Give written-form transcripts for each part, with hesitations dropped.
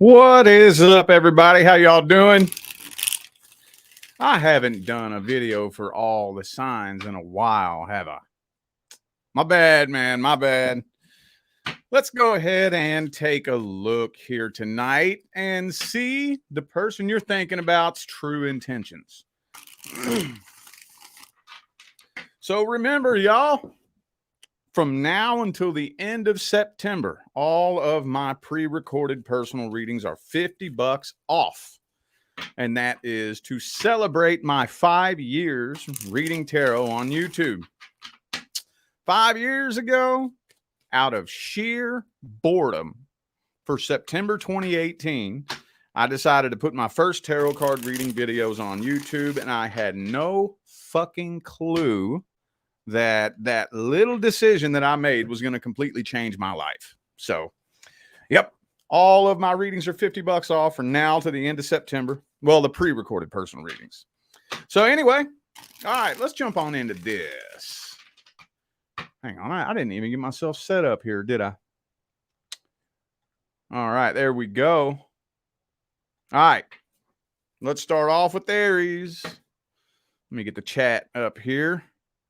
What is up, everybody? How y'all doing? I haven't done a video for all the signs in a while, have I? My bad, man. My bad. Let's go ahead and take a look here tonight and see the person you're thinking about's true intentions. So remember, y'all, from now until the end of September, all of my pre-recorded personal readings are $50 off. And that is to celebrate my 5 years reading tarot on YouTube. 5 years ago, out of sheer boredom, for September 2018, I decided to put my first tarot card reading videos on YouTube, and I had no fucking clue that that little decision that I made was going to completely change my life. So, yep, all of my readings are $50 off from now to the end of September. Well, the pre-recorded personal readings. So anyway, all right, let's jump on into this. Hang on, I didn't even get myself set up here, did I? All right, there we go. All right, let's start off with Aries. Let me get the chat up here.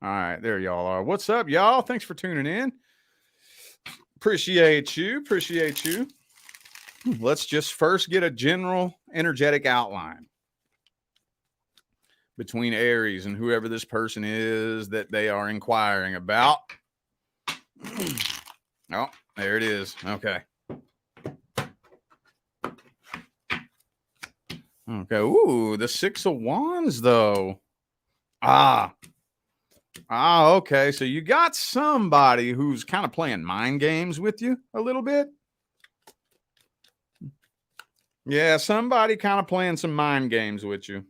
All right, there y'all are. What's up, y'all? Thanks for tuning in. Appreciate you. Appreciate you. Let's just first get a general energetic outline between Aries and whoever this person is that they are inquiring about. Oh, there it is. Okay. Okay. Ooh, the Six of Wands, though. Okay. So you got somebody who's kind of playing mind games with you a little bit. Yeah, somebody kind of playing some mind games with you.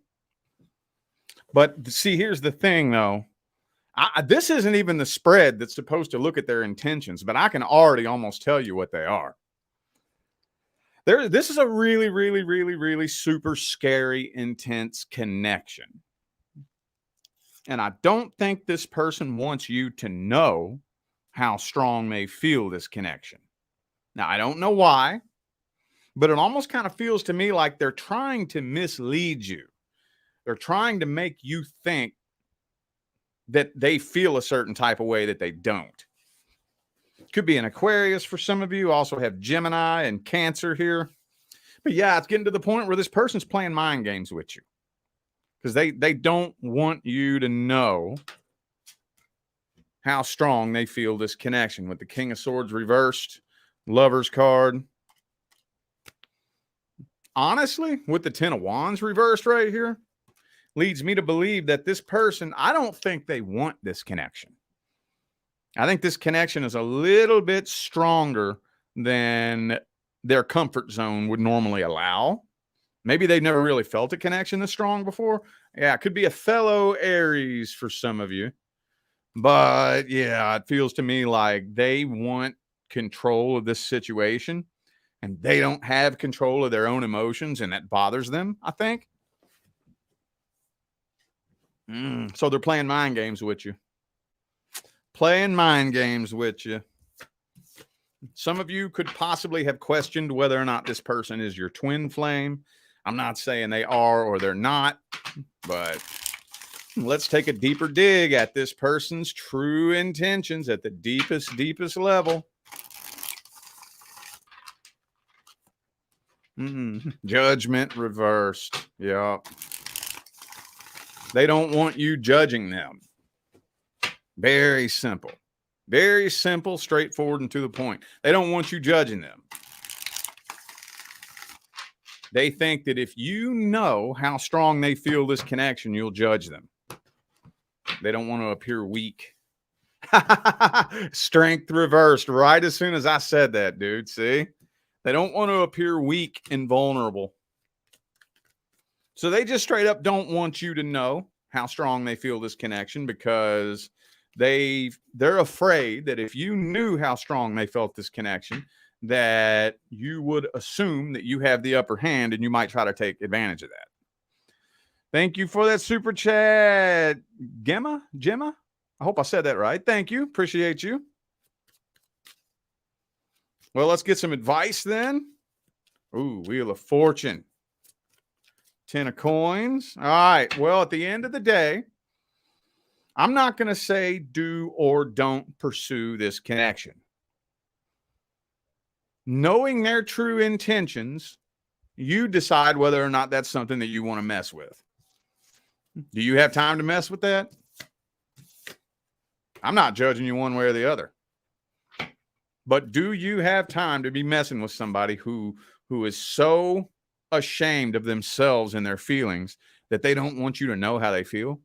But see, here's the thing, though. This isn't even the spread that's supposed to look at their intentions, but I can already almost tell you what they are. This is a really, really, really, really super scary, intense connection. And I don't think this person wants you to know how strong they feel this connection. Now, I don't know why, but it almost kind of feels to me like they're trying to mislead you. They're trying to make you think that they feel a certain type of way that they don't. Could be an Aquarius for some of you. Also have Gemini and Cancer here. But yeah, it's getting to the point where this person's playing mind games with you. Because they don't want you to know how strong they feel this connection. With the King of Swords reversed, Lover's card. Honestly, with the Ten of Wands reversed right here, leads me to believe that this person, I don't think they want this connection. I think this connection is a little bit stronger than their comfort zone would normally allow. Maybe they've never really felt a connection this strong before. Yeah, it could be a fellow Aries for some of you. But yeah, it feels to me like they want control of this situation and they don't have control of their own emotions, and that bothers them, I think. So they're playing mind games with you. Playing mind games with you. Some of you could possibly have questioned whether or not this person is your twin flame. I'm not saying they are or they're not, but let's take a deeper dig at this person's true intentions at the deepest level. Judgment reversed. Yeah. They don't want you judging them. Very simple. Very simple, straightforward, and to the point. They don't want you judging them. They think that if you know how strong they feel this connection, you'll judge them. They don't want to appear weak. Strength reversed right as soon as I said that, dude. See? They don't want to appear weak and vulnerable. So they just straight up don't want you to know how strong they feel this connection, because they're afraid that if you knew how strong they felt this connection, that you would assume that you have the upper hand and you might try to take advantage of that. Thank you for that super chat, Gemma. I hope I said that right. Thank you. Appreciate you. Well, let's get some advice then. Ooh, Wheel of Fortune. 10 of coins. All right. Well, at the end of the day, I'm not going to say do or don't pursue this connection. Knowing their true intentions, you decide whether or not that's something that you want to mess with. Do you have time to mess with that? I'm not judging you one way or the other. But do you have time to be messing with somebody who is so ashamed of themselves and their feelings that they don't want you to know how they feel?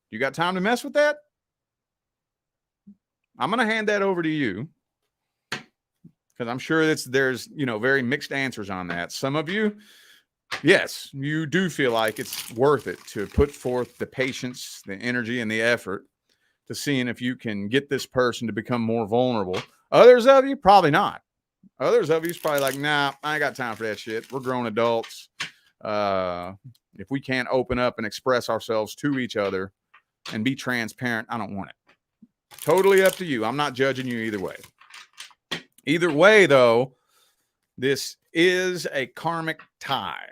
You got time to mess with that? I'm going to hand that over to you, because I'm sure there's very mixed answers on that. Some of you, yes, you do feel like it's worth it to put forth the patience, the energy, and the effort to seeing if you can get this person to become more vulnerable. Others of you, probably not. Others of you is probably like, nah, I ain't got time for that shit. We're grown adults. If we can't open up and express ourselves to each other and be transparent, I don't want it. Totally up to you. I'm not judging you either way. Either way, though, this is a karmic tie.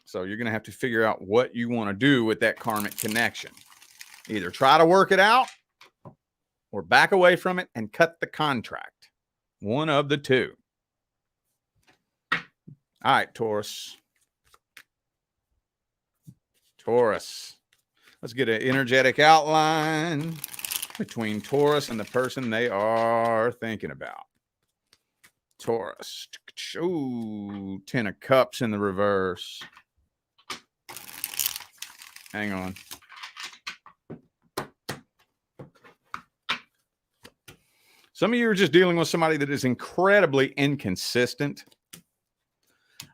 So you're going to have to figure out what you want to do with that karmic connection. Either try to work it out or back away from it and cut the contract. One of the two. All right, Taurus. Taurus. Let's get an energetic outline between Taurus and the person they are thinking about. Taurus. Ooh, 10 of Cups in the reverse. Hang on. Some of you are just dealing with somebody that is incredibly inconsistent.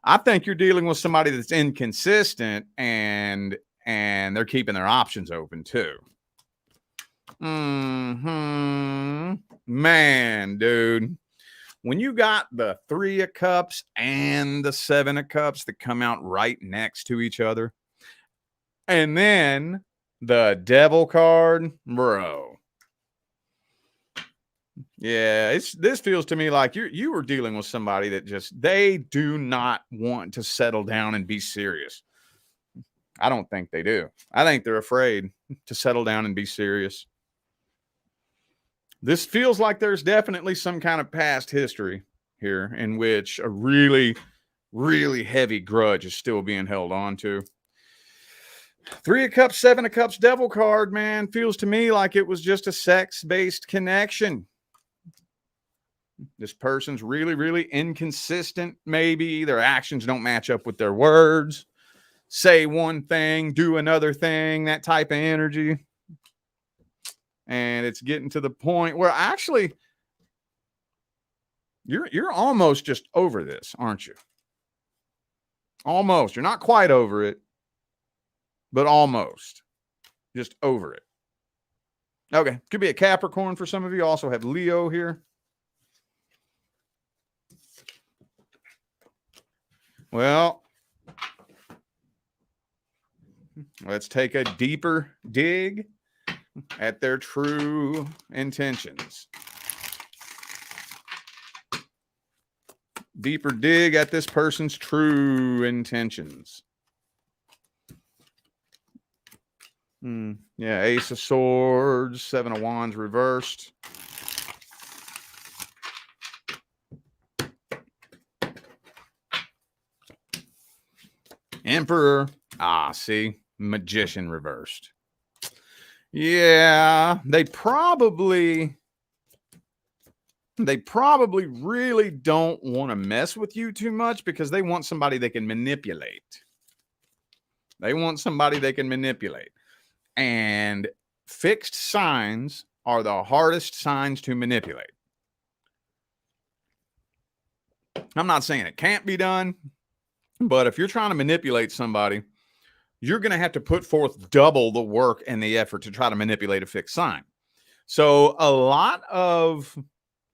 I think you're dealing with somebody that's inconsistent and they're keeping their options open too. Man, dude. When you got the 3 of Cups and the 7 of Cups that come out right next to each other, and then the Devil card, bro. Yeah, this feels to me like you were dealing with somebody that they do not want to settle down and be serious. I don't think they do. I think they're afraid to settle down and be serious. This feels like there's definitely some kind of past history here in which a really, really heavy grudge is still being held on to. 3 of Cups, 7 of Cups, Devil card, man, feels to me like it was just a sex-based connection. This person's really, really inconsistent. Maybe their actions don't match up with their words. Say one thing, do another thing, that type of energy. And it's getting to the point where actually you're almost just over this, aren't you? Almost. You're not quite over it, but almost. Just over it. Okay. Could be a Capricorn for some of you. Also have Leo here. Well, let's take a deeper dig at their true intentions. Deeper dig at this person's true intentions. Yeah, Ace of Swords, 7 of Wands reversed. Emperor. See, Magician reversed. Yeah, they probably really don't want to mess with you too much because they want somebody they can manipulate. They want somebody they can manipulate. And fixed signs are the hardest signs to manipulate. I'm not saying it can't be done, but if you're trying to manipulate somebody, you're going to have to put forth double the work and the effort to try to manipulate a fixed sign. So a lot of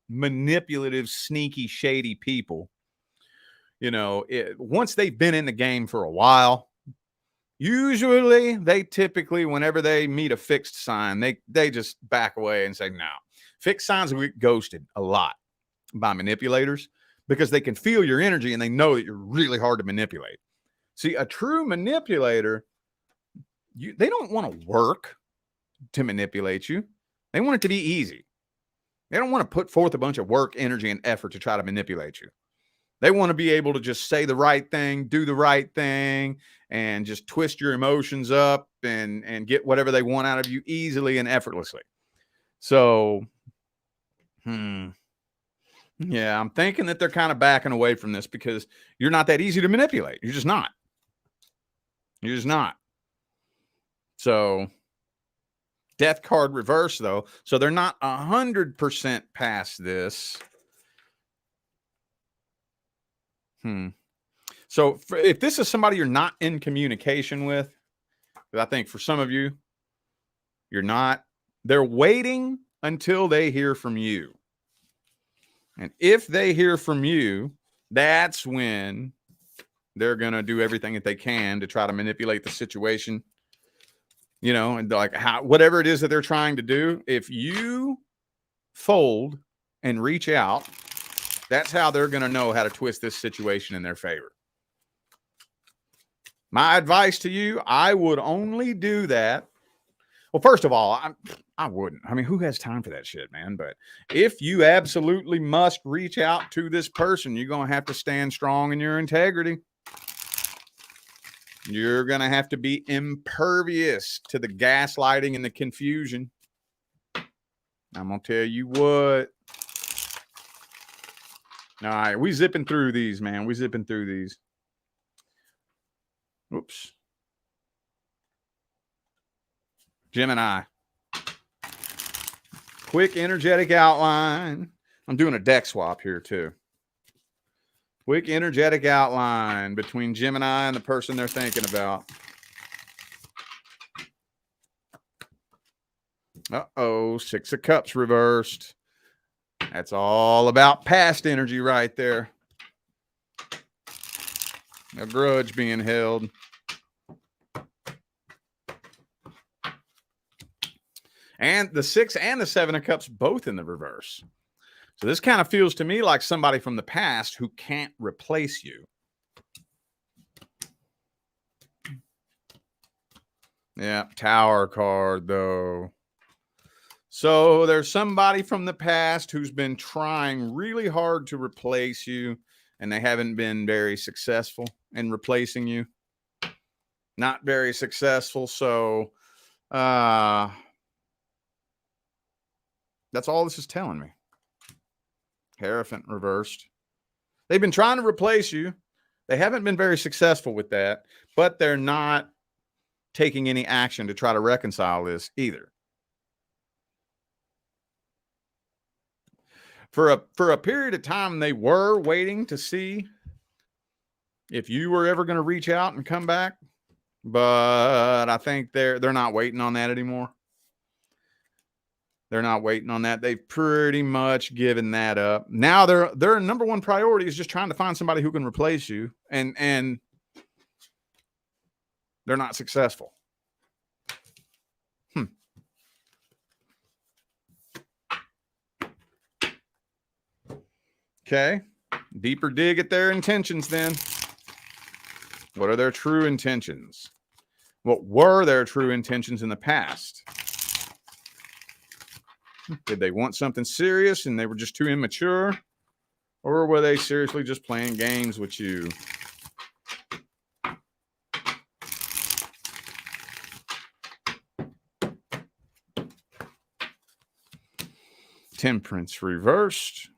manipulative, sneaky, shady people, once they've been in the game for a while, usually they typically, whenever they meet a fixed sign, they just back away and say, no. Fixed signs get ghosted a lot by manipulators because they can feel your energy and they know that you're really hard to manipulate. See, a true manipulator, they don't want to work to manipulate you. They want it to be easy. They don't want to put forth a bunch of work, energy, and effort to try to manipulate you. They want to be able to just say the right thing, do the right thing, and just twist your emotions up and get whatever they want out of you easily and effortlessly. So, yeah, I'm thinking that they're kind of backing away from this because you're not that easy to manipulate. You're just not. You're just not. So, Death card reverse, though. So they're not 100% past this. So if this is somebody you're not in communication with, I think for some of you, you're not. They're waiting until they hear from you. And if they hear from you, that's when they're going to do everything that they can to try to manipulate the situation. You know, and like whatever it is that they're trying to do, if you fold and reach out, that's how they're going to know how to twist this situation in their favor. My advice to you, I would only do that. Well, first of all, I wouldn't. I mean, who has time for that shit, man? But if you absolutely must reach out to this person, you're going to have to stand strong in your integrity. You're going to have to be impervious to the gaslighting and the confusion. I'm going to tell you what. All right, we zipping through these, man. We zipping through these. Oops. Gemini. Quick energetic outline. I'm doing a deck swap here too. Quick energetic outline between Gemini and the person they're thinking about. Uh-oh, Six of Cups reversed. That's all about past energy right there. A grudge being held. And the 6 and the 7 of Cups both in the reverse. So this kind of feels to me like somebody from the past who can't replace you. Yeah, Tower card though. So there's somebody from the past who's been trying really hard to replace you, and they haven't been very successful in replacing you. Not very successful. So that's all this is telling me. Hierophant reversed. They've been trying to replace you. They haven't been very successful with that, but they're not taking any action to try to reconcile this either. For a period of time, they were waiting to see if you were ever going to reach out and come back, but I think they're not waiting on that anymore. They're not waiting on that. They've pretty much given that up. Now their number one priority is just trying to find somebody who can replace you, and they're not successful. Okay. Deeper dig at their intentions then. What are their true intentions? What were their true intentions in the past? Did they want something serious and they were just too immature? Or were they seriously just playing games with you? Temperance reversed.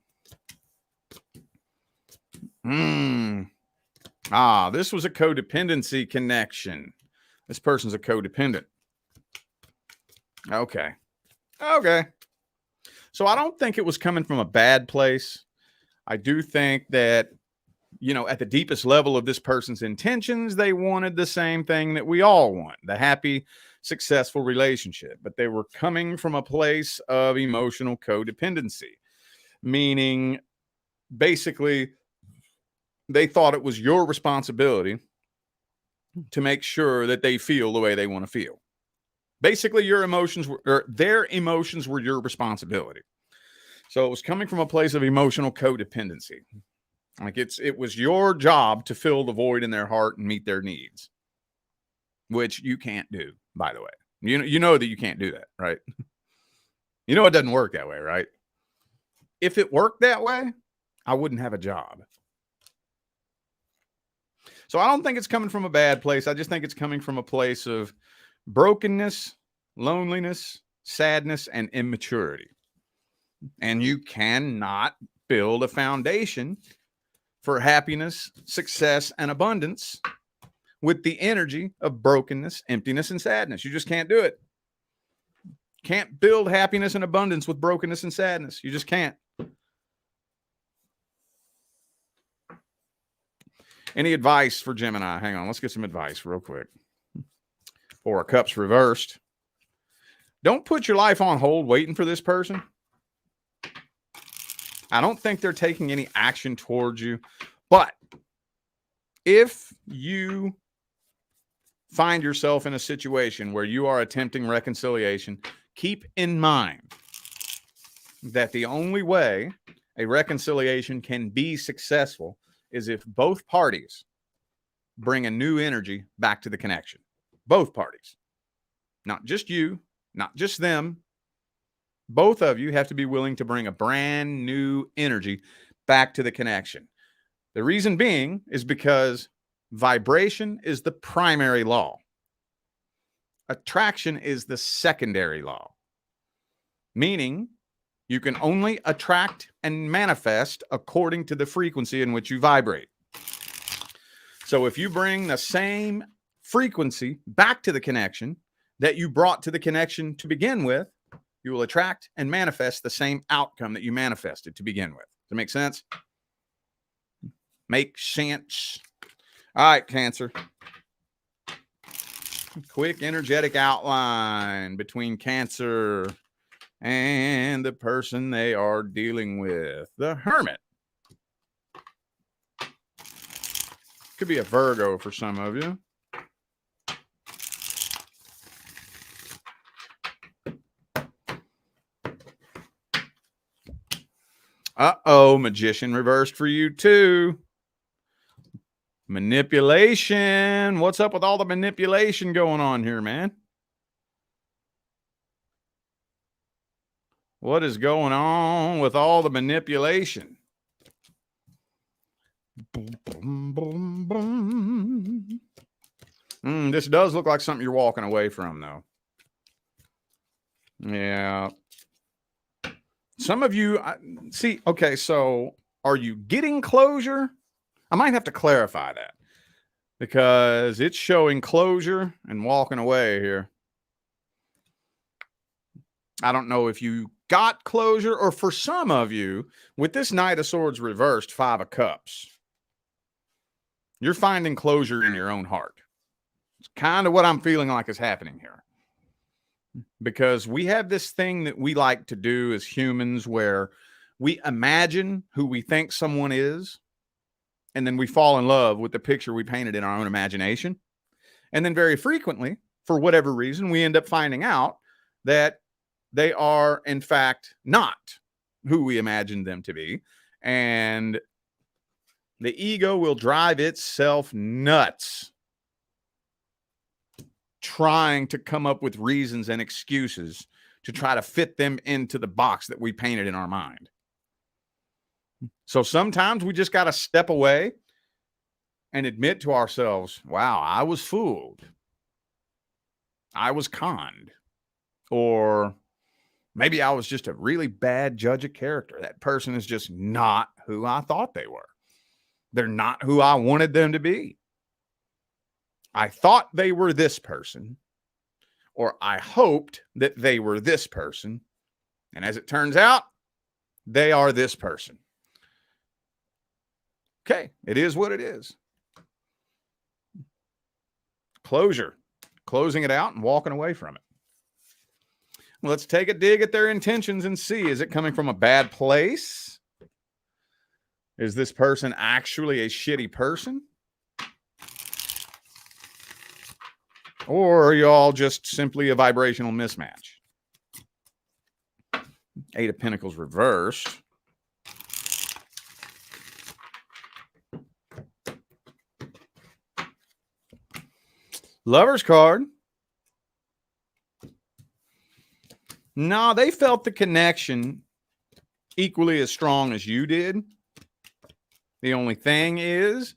This was a codependency connection. This person's a codependent. Okay. So I don't think it was coming from a bad place. I do think that, at the deepest level of this person's intentions, they wanted the same thing that we all want, the happy, successful relationship. But they were coming from a place of emotional codependency, meaning basically they thought it was your responsibility to make sure that they feel the way they want to feel. Basically, their emotions were your responsibility. So it was coming from a place of emotional codependency. Like it was your job to fill the void in their heart and meet their needs, which you can't do, by the way. You know that you can't do that, right? You know it doesn't work that way, right? If it worked that way, I wouldn't have a job. So I don't think it's coming from a bad place. I just think it's coming from a place of brokenness, loneliness, sadness, and immaturity. And you cannot build a foundation for happiness, success, and abundance with the energy of brokenness, emptiness, and sadness. You just can't do it. Can't build happiness and abundance with brokenness and sadness. You just can't. Any advice for Gemini? Hang on, let's get some advice real quick. 4 of Cups reversed. Don't put your life on hold waiting for this person. I don't think they're taking any action towards you. But if you find yourself in a situation where you are attempting reconciliation, keep in mind that the only way a reconciliation can be successful is if both parties bring a new energy back to the connection. Both parties. Not just you, not just them. Both of you have to be willing to bring a brand new energy back to the connection. The reason being is because vibration is the primary law. Attraction is the secondary law. Meaning, you can only attract and manifest according to the frequency in which you vibrate. So if you bring the same frequency back to the connection that you brought to the connection to begin with, you will attract and manifest the same outcome that you manifested to begin with. Does that make sense? Make sense. All right, Cancer. Quick energetic outline between Cancer and the person they are dealing with. The Hermit. Could be a Virgo for some of you. Uh-oh, Magician reversed for you too. Manipulation. What's up with all the manipulation going on here, man? What is going on with all the manipulation? This does look like something you're walking away from, though. Yeah. Some of you, see, okay, so are you getting closure? I might have to clarify that because it's showing closure and walking away here. I don't know if you got closure, or for some of you, with this Knight of Swords reversed, 5 of Cups, you're finding closure in your own heart. It's kind of what I'm feeling like is happening here. Because we have this thing that we like to do as humans where we imagine who we think someone is, and then we fall in love with the picture we painted in our own imagination. And then very frequently, for whatever reason, we end up finding out that they are, in fact, not who we imagined them to be. And the ego will drive itself nuts trying to come up with reasons and excuses to try to fit them into the box that we painted in our mind. So sometimes we just got to step away and admit to ourselves, wow, I was fooled. I was conned. Or maybe I was just a really bad judge of character. That person is just not who I thought they were. They're not who I wanted them to be. I thought they were this person, or I hoped that they were this person. And as it turns out, they are this person. Okay, it is what it is. Closure, closing it out and walking away from it. Let's take a dig at their intentions and see, is it coming from a bad place? Is this person actually a shitty person? Or are you all just simply a vibrational mismatch? 8 of Pentacles reversed. Lover's card. No, they felt the connection equally as strong as you did. The only thing is,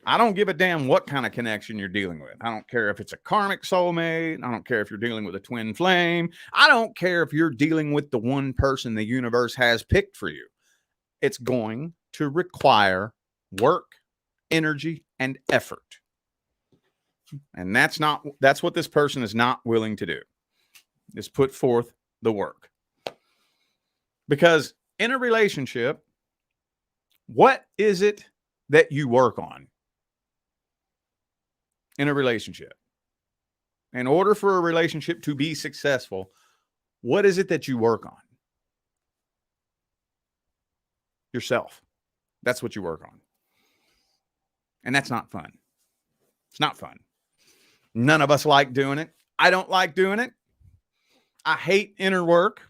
I don't give a damn what kind of connection you're dealing with. I don't care if it's a karmic soulmate. I don't care if you're dealing with a twin flame. I don't care if you're dealing with the one person the universe has picked for you. It's going to require work, energy, and effort. And that's what this person is not willing to do, is put forth the work. Because in a relationship, what is it that you work on in a relationship? In order for a relationship to be successful, what is it that you work on? Yourself. That's what you work on. And that's not fun. It's not fun. None of us like doing it. I don't like doing it. I hate inner work.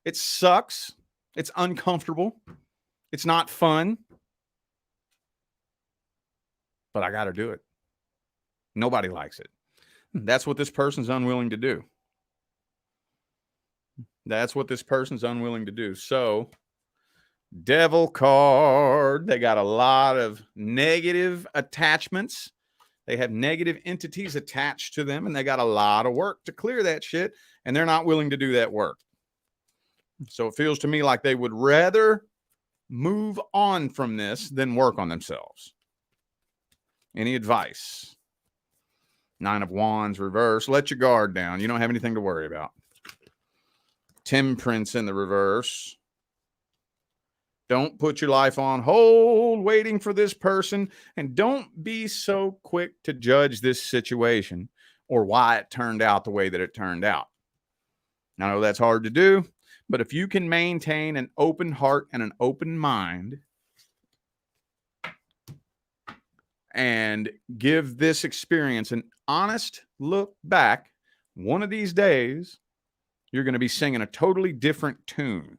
It sucks. It's uncomfortable. It's not fun. But I got to do it. Nobody likes it. That's what this person's unwilling to do. That's what this person's unwilling to do. So, Devil card. They got a lot of negative attachments. They have negative entities attached to them, and they got a lot of work to clear that shit, and they're not willing to do that work. So it feels to me like they would rather move on from this than work on themselves. Any advice? 9 of Wands reverse. Let your guard down. You don't have anything to worry about. Temperance in the reverse. Don't put your life on hold waiting for this person, and don't be so quick to judge this situation or why it turned out the way that it turned out. I know that's hard to do, but if you can maintain an open heart and an open mind and give this experience an honest look back, one of these days, you're going to be singing a totally different tune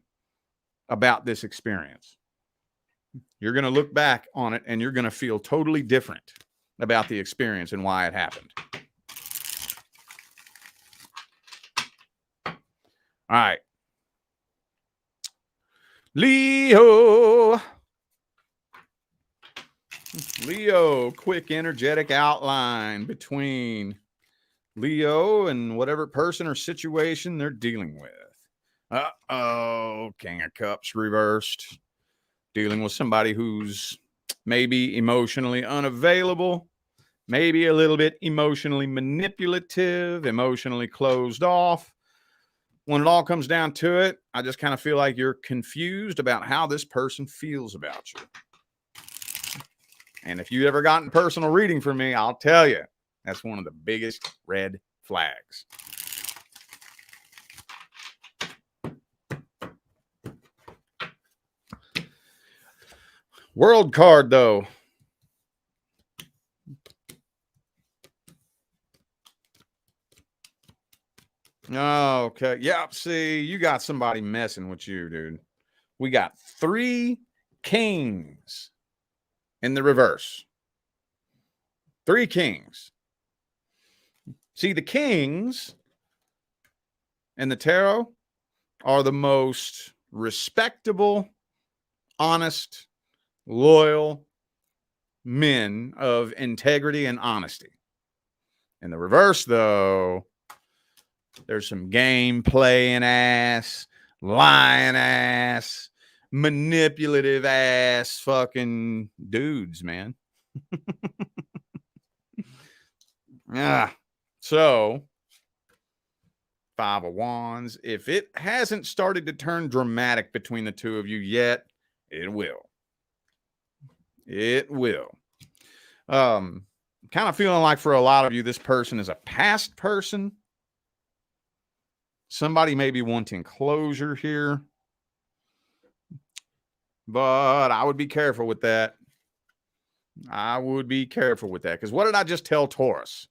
about this experience. You're going to look back on it and you're going to feel totally different about the experience and why it happened. All right. Leo, quick energetic outline between Leo and whatever person or situation they're dealing with. Uh-oh, King of Cups reversed. Dealing with somebody who's maybe emotionally unavailable, maybe a little bit emotionally manipulative, emotionally closed off. When it all comes down to it, I just kind of feel like you're confused about how this person feels about you. And if you ever gotten personal reading from me, I'll tell you, that's one of the biggest red flags. World card, though. Okay. Yeah. See, you got somebody messing with you, dude. We got 3 kings in the reverse. 3 kings. See, the kings in the tarot are the most respectable, honest, loyal men of integrity and honesty. In the reverse, though, there's some game playing ass, lying ass, manipulative ass fucking dudes, man. Yeah. So, 5 of Wands. If it hasn't started to turn dramatic between the two of you yet, it will. It will. Kind of feeling like for a lot of you, this person is a past person. Somebody may be wanting closure here. But I would be careful with that. I would be careful with that. Because what did I just tell Taurus?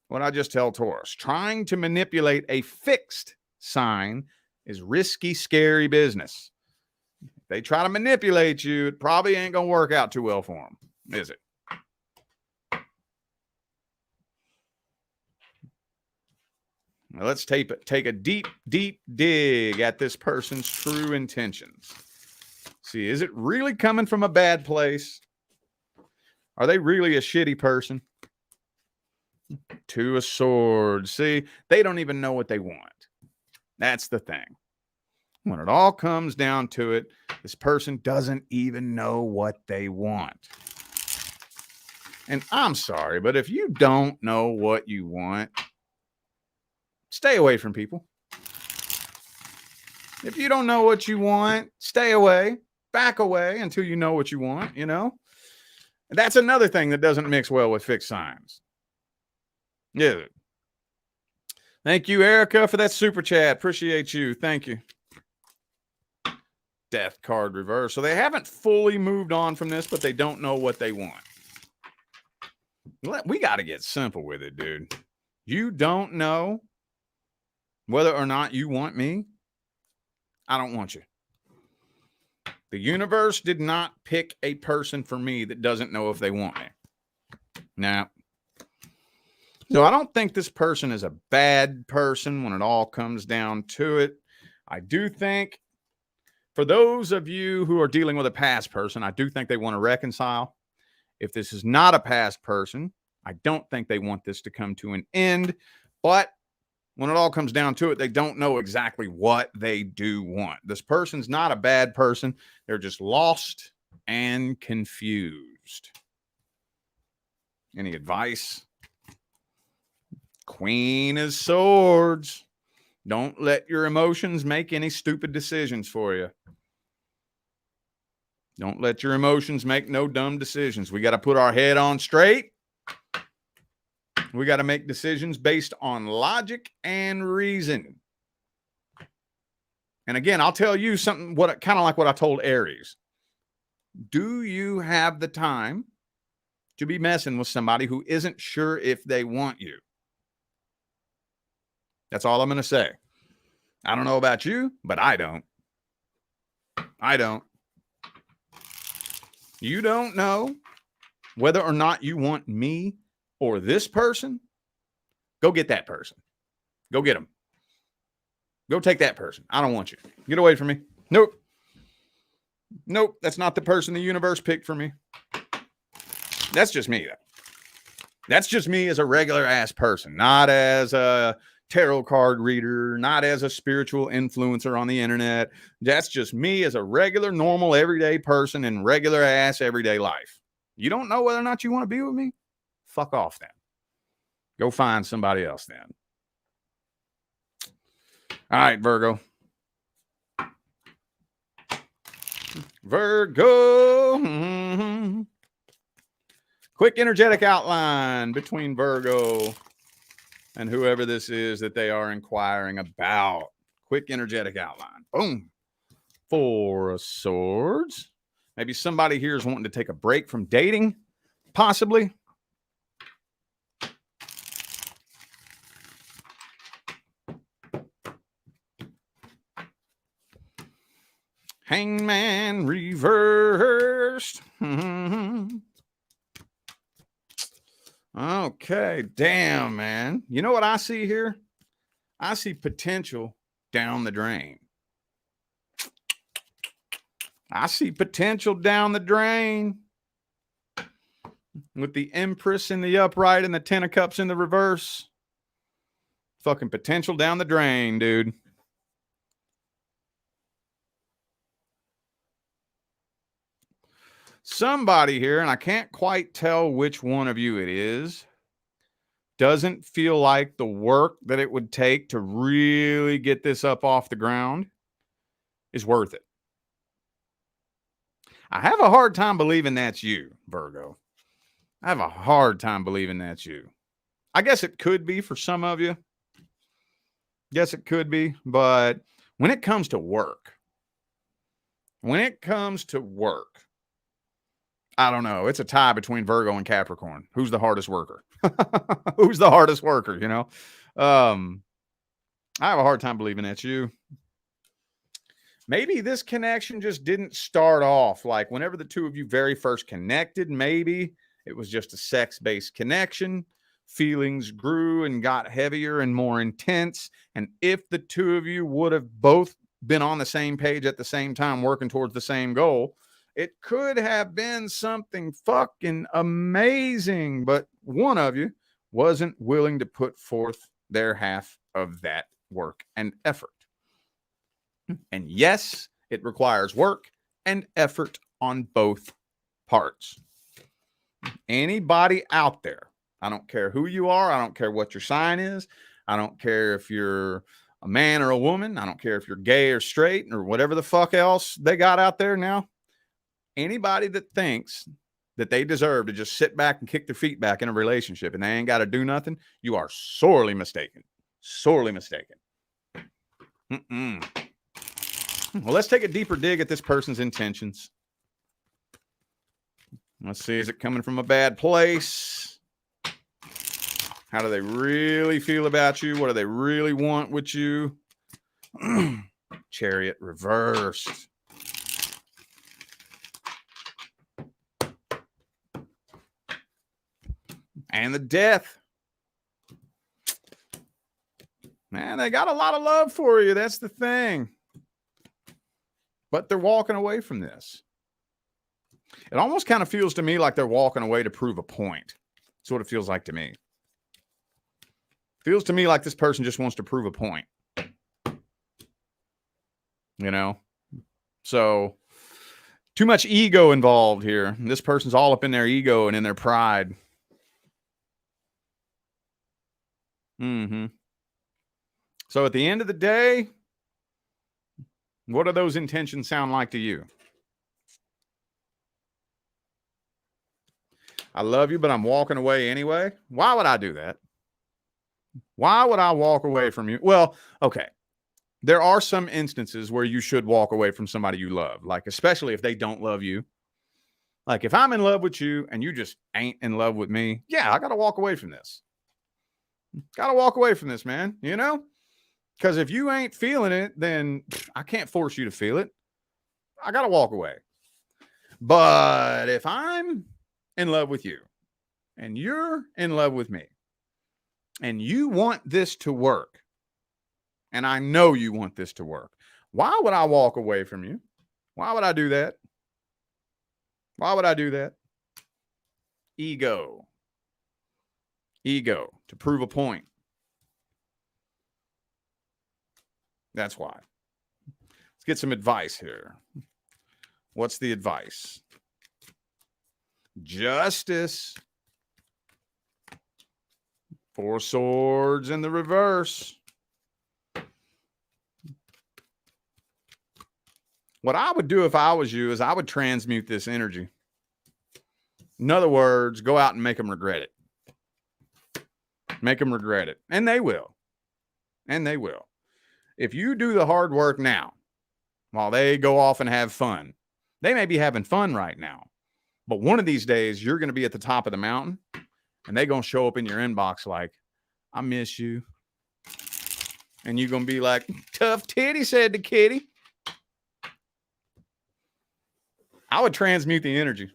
What did I just tell Taurus? Trying to manipulate a fixed sign is risky, scary business. If they try to manipulate you, it probably ain't going to work out too well for them, is it? Now let's take a deep, deep dig at this person's true intentions. See, is it really coming from a bad place? Are they really a shitty person? Two of Swords. See, they don't even know what they want. That's the thing. When it all comes down to it, this person doesn't even know what they want. And I'm sorry, but if you don't know what you want, stay away from people. If you don't know what you want, stay away, back away until you know what you want, you know? And that's another thing that doesn't mix well with fixed signs. Yeah. Thank you, Erica, for that super chat. Appreciate you. Thank you. Death card reverse. So they haven't fully moved on from this, but they don't know what they want. We got to get simple with it, dude. You don't know whether or not you want me. I don't want you. The universe did not pick a person for me that doesn't know if they want me. Now, so I don't think this person is a bad person when it all comes down to it. I do think for those of you who are dealing with a past person, I do think they want to reconcile. If this is not a past person, I don't think they want this to come to an end. But when it all comes down to it, they don't know exactly what they do want. This person's not a bad person. They're just lost and confused. Any advice? Queen of Swords. Don't let your emotions make any stupid decisions for you. Don't let your emotions make no dumb decisions. We got to put our head on straight. We got to make decisions based on logic and reason. And again, I'll tell you something, kind of like what I told Aries. Do you have the time to be messing with somebody who isn't sure if they want you? That's all I'm going to say. I don't know about you, but I don't. I don't. You don't know whether or not you want me or this person. Go get that person. Go get them. Go take that person. I don't want you. Get away from me. Nope. Nope. That's not the person the universe picked for me. That's just me, though. That's just me as a regular ass person, not as a tarot card reader, not as a spiritual influencer on the internet. That's just me as a regular, normal, everyday person in regular ass everyday life. You don't know whether or not you want to be with me? Fuck off then. Go find somebody else then. All right, Virgo. Virgo. Mm-hmm. Quick energetic outline between Virgo and whoever this is that they are inquiring about. Quick energetic outline. Boom. Four of Swords. Maybe somebody here is wanting to take a break from dating, possibly. Hangman reversed. Okay, damn, man. You know what I see here? I see potential down the drain. I see potential down the drain. With the Empress in the upright and the Ten of Cups in the reverse. Fucking potential down the drain, dude. Somebody here, and I can't quite tell which one of you it is, doesn't feel like the work that it would take to really get this up off the ground is worth it. I have a hard time believing that's you, Virgo. I have a hard time believing that's you. I guess it could be for some of you. Yes, it could be. But when it comes to work, I don't know. It's a tie between Virgo and Capricorn. Who's the hardest worker? Who's the hardest worker, you know? I have a hard time believing that's you. Maybe this connection just didn't start off like whenever the two of you very first connected, maybe it was just a sex-based connection. feelings grew and got heavier and more intense. And if the two of you would have both been on the same page at the same time, working towards the same goal, it could have been something fucking amazing. But one of you wasn't willing to put forth their half of that work and effort. And yes, it requires work and effort on both parts. Anybody out there, I don't care who you are, I don't care what your sign is, I don't care if you're a man or a woman, I don't care if you're gay or straight or whatever the fuck else they got out there now. Anybody that thinks that they deserve to just sit back and kick their feet back in a relationship and they ain't got to do nothing, you are sorely mistaken. Sorely mistaken. Well, let's take a deeper dig at this person's intentions. Let's see, is it coming from a bad place? How do they really feel about you? What do they really want with you? Chariot reversed. And the Death. Man, they got a lot of love for you. That's the thing. But they're walking away from this. It almost kind of feels to me like they're walking away to prove a point. That's what it feels like to me. Feels to me like this person just wants to prove a point. You know? So, too much ego involved here. This person's all up in their ego and in their pride. So at the end of the day, what do those intentions sound like to you? I love you, but I'm walking away anyway. Why would I do that? Why would I walk away from you? Well, okay. There are some instances where you should walk away from somebody you love, like especially if they don't love you. Like if I'm in love with you and you just ain't in love with me, yeah, I got to walk away from this. Got to walk away from this, man, you know? Because if you ain't feeling it, then I can't force you to feel it. I got to walk away. But if I'm in love with you and you're in love with me and you want this to work, and I know you want this to work, why would I walk away from you? Why would I do that? Why would I do that? Ego. Ego to prove a point. That's why. Let's get some advice here. What's the advice? Justice. 4 swords in the reverse. What I would do if I was you is I would transmute this energy. In other words, go out and make them regret it. Make them regret it. And they will. And they will. If you do the hard work now, while they go off and have fun, they may be having fun right now. But one of these days, you're going to be at the top of the mountain, and they're going to show up in your inbox like, I miss you. And you're going to be like, tough titty, said the kitty. I would transmute the energy.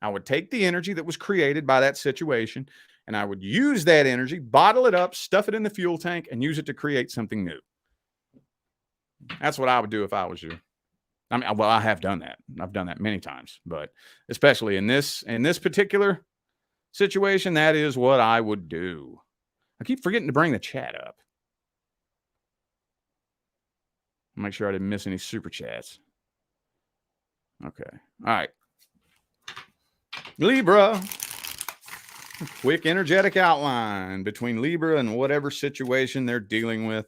I would take the energy that was created by that situation, and I would use that energy, bottle it up, stuff it in the fuel tank, and use it to create something new. That's what I would do if I was you. I mean, well, I have done that. I've done that many times, but especially in this particular situation, that is what I would do. I keep forgetting to bring the chat up. Make sure I didn't miss any super chats. Okay. All right. Libra. Quick energetic outline between Libra and whatever situation they're dealing with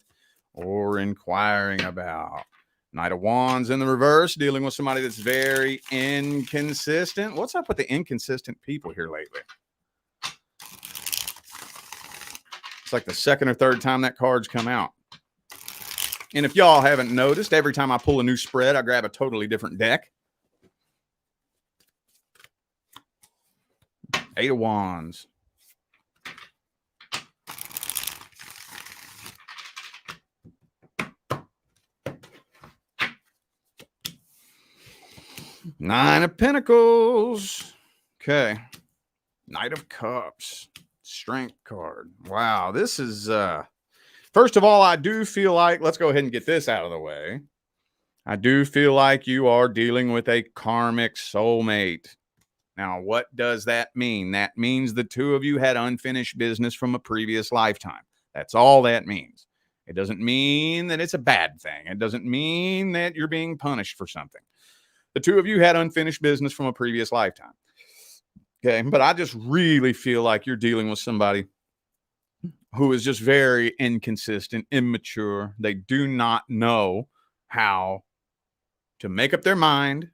or inquiring about. Knight of Wands in the reverse, dealing with somebody that's very inconsistent. What's up with the inconsistent people here lately? It's like the second or third time that card's come out. And if y'all haven't noticed, every time I pull a new spread, I grab a totally different deck. 8 of Wands. Nine of Pentacles. Okay. Knight of Cups. Strength card. Wow, this is first of all, I do feel like, let's go ahead and get this out of the way. I do feel like you are dealing with a karmic soulmate. Now, what does that mean? That means the two of you had unfinished business from a previous lifetime. That's all that means. It doesn't mean that it's a bad thing. It doesn't mean that you're being punished for something. The two of you had unfinished business from a previous lifetime. Okay, but I just really feel like you're dealing with somebody who is just very inconsistent, immature. They do not know how to make up their mind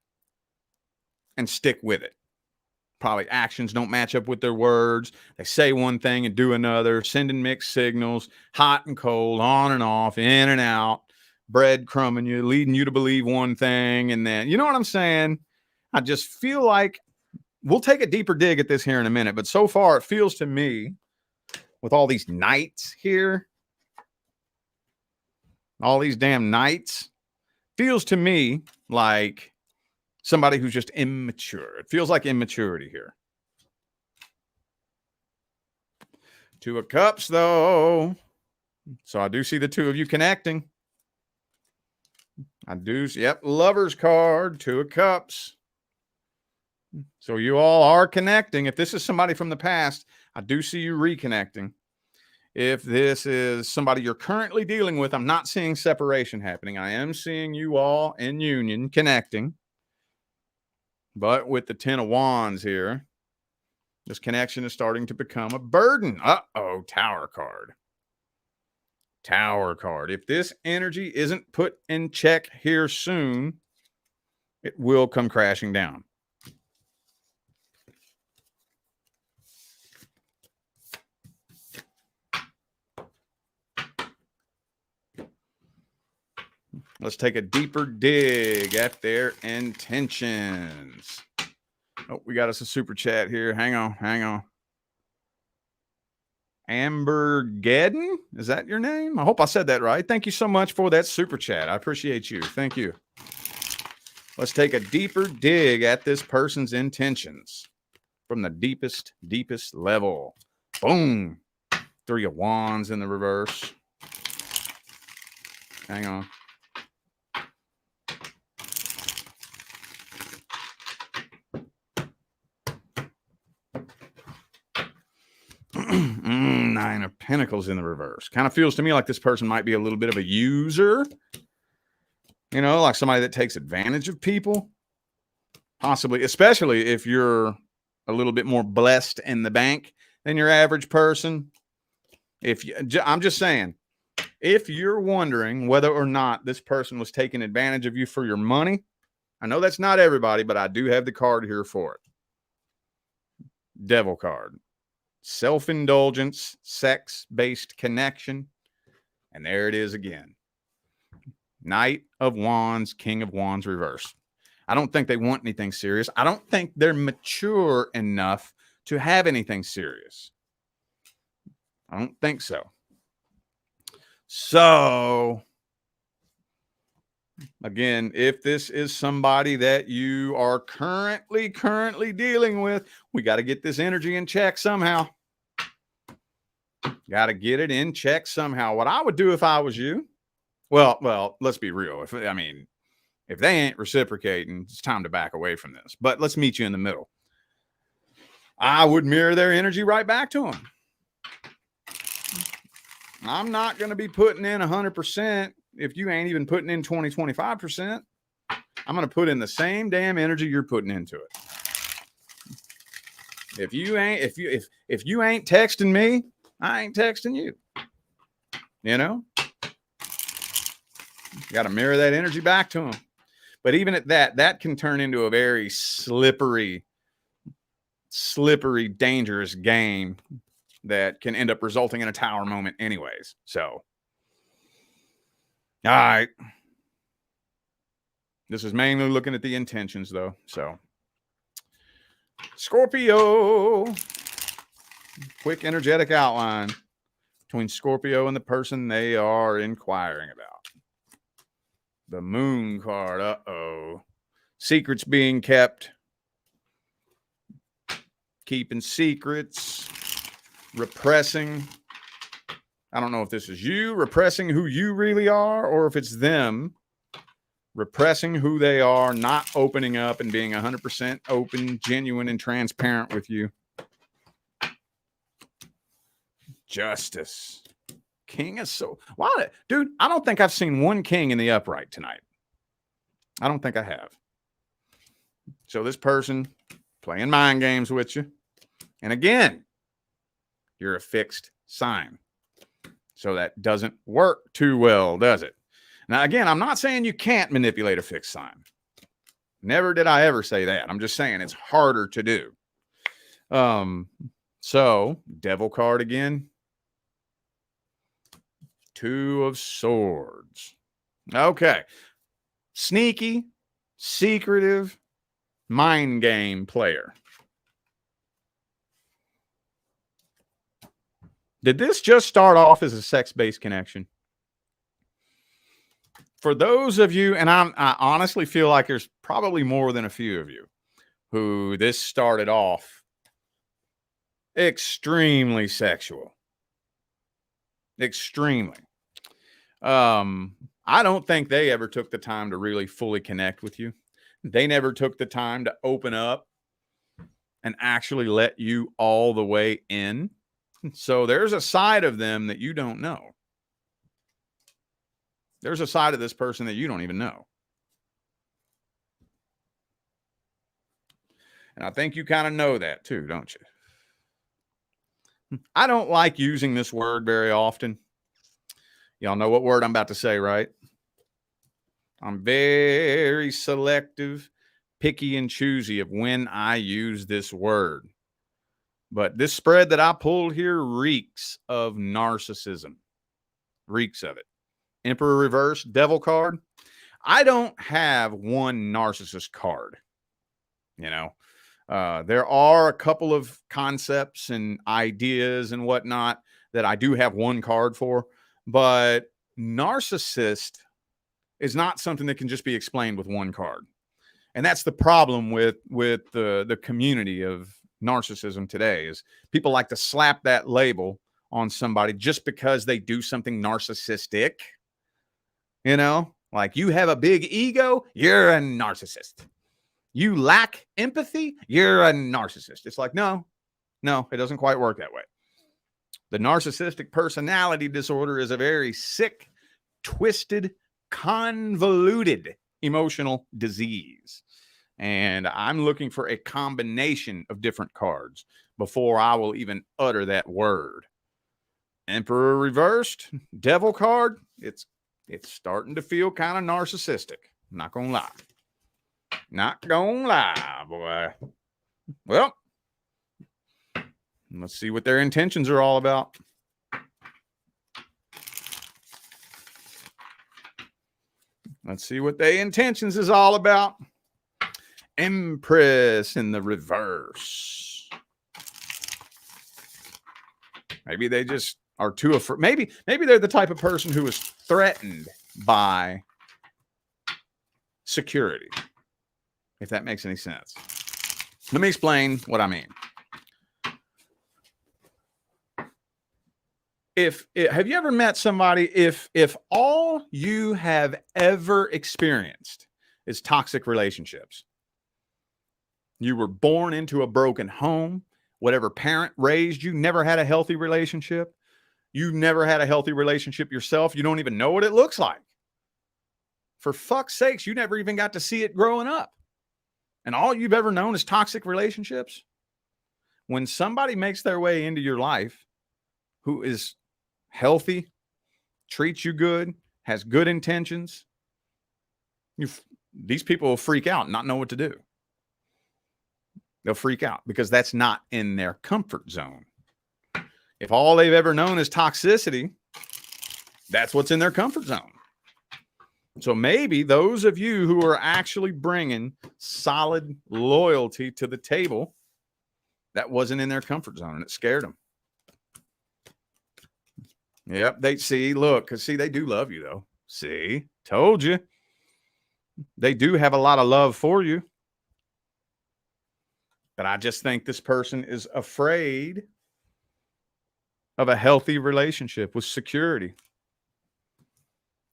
and stick with it. Probably actions don't match up with their words. They say one thing and do another, sending mixed signals, hot and cold, on and off, in and out, breadcrumbing you, leading you to believe one thing. And then, you know what I'm saying? I just feel like we'll take a deeper dig at this here in a minute. But so far, it feels to me, with all these knights here, all these damn knights, feels to me like somebody who's just immature. It feels like immaturity here. Two of Cups, though. So I do see the two of you connecting. I do. Yep. Lover's card. Two of Cups. So you all are connecting. If this is somebody from the past, I do see you reconnecting. If this is somebody you're currently dealing with, I'm not seeing separation happening. I am seeing you all in union, connecting. But with the 10 of Wands here, this connection is starting to become a burden. Uh-oh, Tower card. Tower card. If this energy isn't put in check here soon, it will come crashing down. Let's take a deeper dig at their intentions. Oh, we got us a super chat here. Hang on. Ambergeddon? Is that your name? I hope I said that right. Thank you so much for that super chat. I appreciate you. Thank you. Let's take a deeper dig at this person's intentions from the deepest level. Boom. 3 of Wands in the reverse. Hang on. Nine of Pentacles in the reverse. Kind of feels to me like this person might be a little bit of a user. You know, like somebody that takes advantage of people. Possibly, especially if you're a little bit more blessed in the bank than your average person. I'm just saying, if you're wondering whether or not this person was taking advantage of you for your money, I know that's not everybody, but I do have the card here for it. Devil card. Self-indulgence, sex-based connection. And there it is again. Knight of Wands, King of Wands reverse. I don't think they want anything serious. I don't think they're mature enough to have anything serious. I don't think so. So, again, if this is somebody that you are currently dealing with, we got to get this energy in check somehow. Got to get it in check somehow. What I would do if I was you, well, let's be real. If they ain't reciprocating, it's time to back away from this. But let's meet you in the middle. I would mirror their energy right back to them. I'm not going to be putting in 100% if you ain't even putting in 20, 25%. I'm going to put in the same damn energy you're putting into it. If you ain't texting me, I ain't texting you. You know? You got to mirror that energy back to them. But even at that can turn into a very slippery, dangerous game that can end up resulting in a tower moment anyways. So, all right. This is mainly looking at the intentions, though. So, Scorpio. Quick energetic outline between Scorpio and the person they are inquiring about. The Moon card. Uh-oh. Secrets being kept. Keeping secrets. repressing. I don't know if this is you repressing who you really are, or if it's them repressing who they are, not opening up and being 100% open, genuine, and transparent with you. Justice. King is so... Wow, dude, I don't think I've seen one king in the upright tonight. I don't think I have. So this person playing mind games with you. And again, you're a fixed sign. So that doesn't work too well, does it? Now, again, I'm not saying you can't manipulate a fixed sign. Never did I ever say that. I'm just saying it's harder to do. So, devil card again. Two of Swords. Okay. Sneaky, secretive, mind game player. Did this just start off as a sex-based connection? For those of you, and I honestly feel like there's probably more than a few of you who this started off extremely sexual. Extremely. I don't think they ever took the time to really fully connect with you. They never took the time to open up and actually let you all the way in. So there's a side of them that you don't know. There's a side of this person that you don't even know. And I think you kind of know that too, don't you? I don't like using this word very often. Y'all know what word I'm about to say, right? I'm very selective, picky, and choosy of when I use this word. But this spread that I pulled here reeks of narcissism. Reeks of it. Emperor reverse, devil card. I don't have one narcissist card. You know, there are a couple of concepts and ideas and whatnot that I do have one card for, but narcissist is not something that can just be explained with one card. And that's the problem with the community of narcissism today is people like to slap that label on somebody just because they do something narcissistic. You know, like you have a big ego, you're a narcissist. You lack empathy, you're a narcissist. It's like, no, it doesn't quite work that way. The narcissistic personality disorder is a very sick, twisted, convoluted emotional disease. And I'm looking for a combination of different cards before I will even utter that word. Emperor reversed, devil card, it's starting to feel kind of narcissistic. Not gonna lie. Not gonna lie, boy. Well, let's see what their intentions are all about. Let's see what their intentions is all about. Empress in the reverse. Maybe they just are too afraid. Maybe they're the type of person who is threatened by security, if that makes any sense. Let me explain what I mean. Have you ever met somebody, if all you have ever experienced is toxic relationships, you were born into a broken home, whatever parent raised you never had a healthy relationship, you never had a healthy relationship yourself, you don't even know what it looks like. For fuck's sakes, you never even got to see it growing up. And all you've ever known is toxic relationships. When somebody makes their way into your life who is healthy, treats you good, has good intentions, these people will freak out and not know what to do. They'll freak out because that's not in their comfort zone. If all they've ever known is toxicity, that's what's in their comfort zone. So maybe those of you who are actually bringing solid loyalty to the table, that wasn't in their comfort zone and it scared them. Yep, they do love you though. See, told you. They do have a lot of love for you. But I just think this person is afraid of a healthy relationship with security.